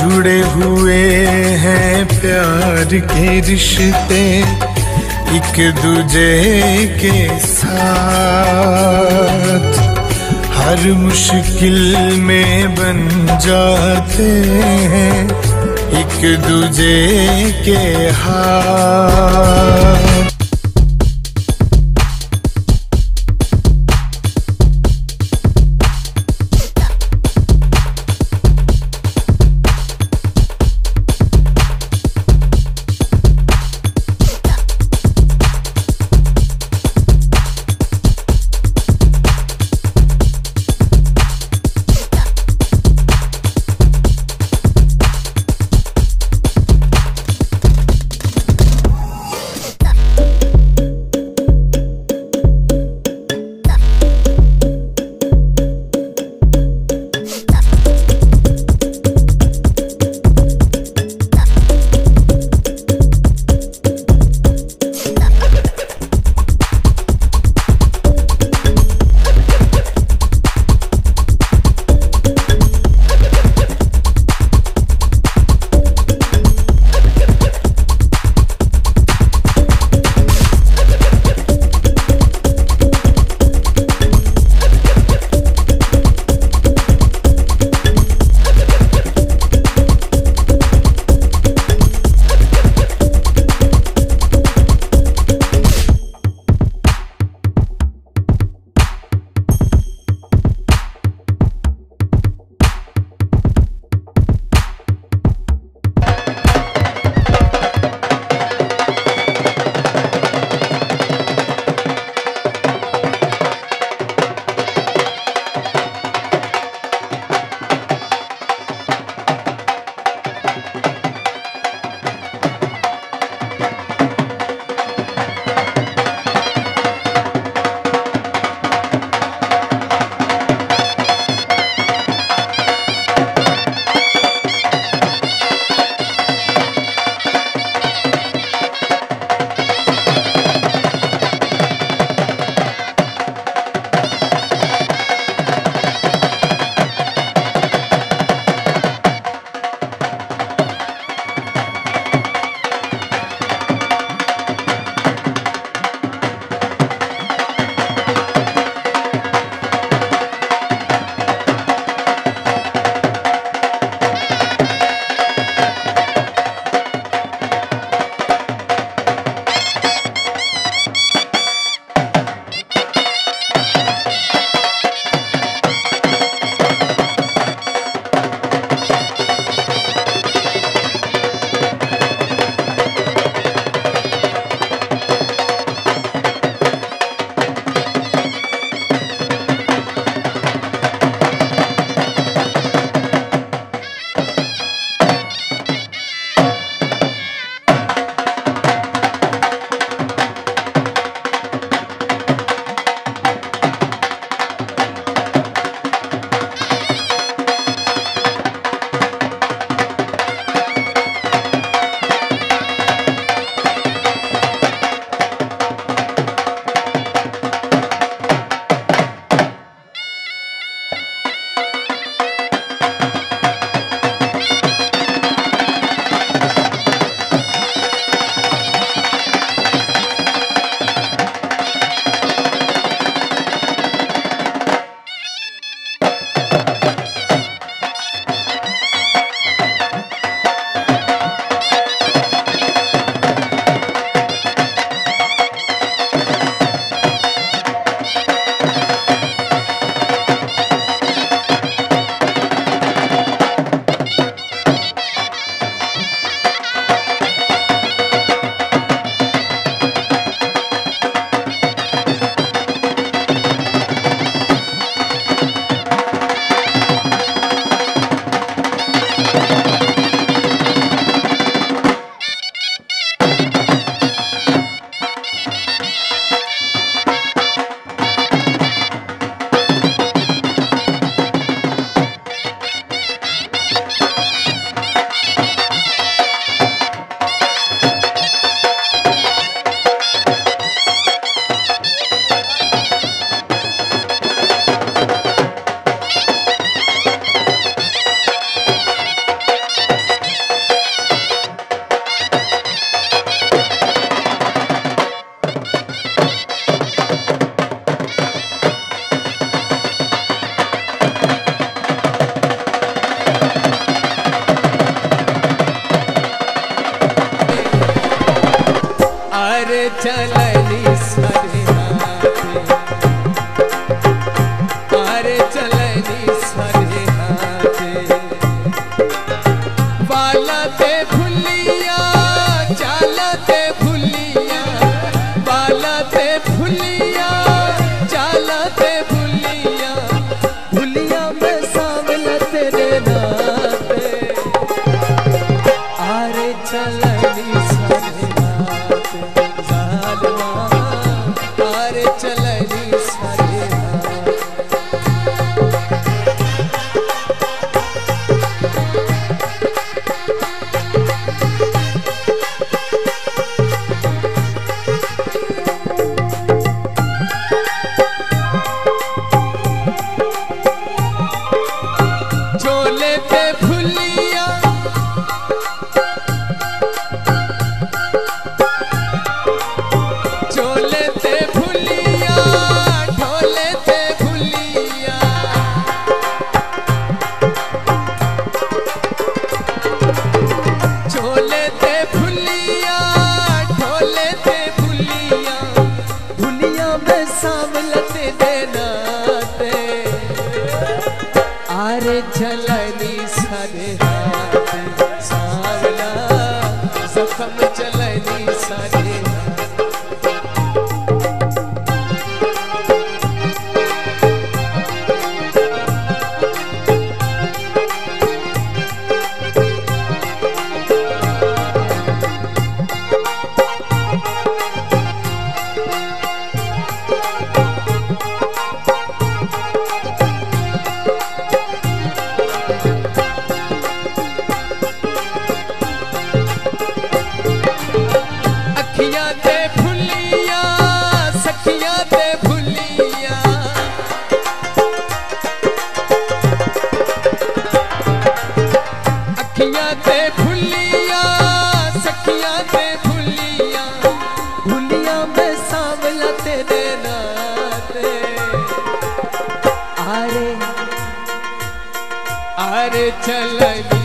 जुड़े हुए हैं प्यार के रिश्ते एक दूजे के साथ, हर मुश्किल में बन जाते हैं एक दूजे के हाथ। چلنی سارے ہاتھے آرے چلنی سارے ہاتھے والا تے بھلیا چالا تے بھلیا والا تے بھلیا چالا تے بھلیا بھلیا میں ساملا تیرے ناتے آرے چلنی سارے ہاتھے ظالما آرے چلنی سارے ہاتھے چولے تے بھلیا چولے تے بھلیا ڈھولے تے بھلیا چولے تے بھلیا ڈھولے تے بھلیا بھلیا میں ساملتے دینا تے آرے چلنی سارے ہاتھے ساملا زخم چلنی سارے اکھیاں تے بھلیا سکھیاں تے بھلیا اکھیاں تے بھلیا سکھیاں تے بھلیا بھلیا میں ساملا تیرے ناتے آرے آرے چلنی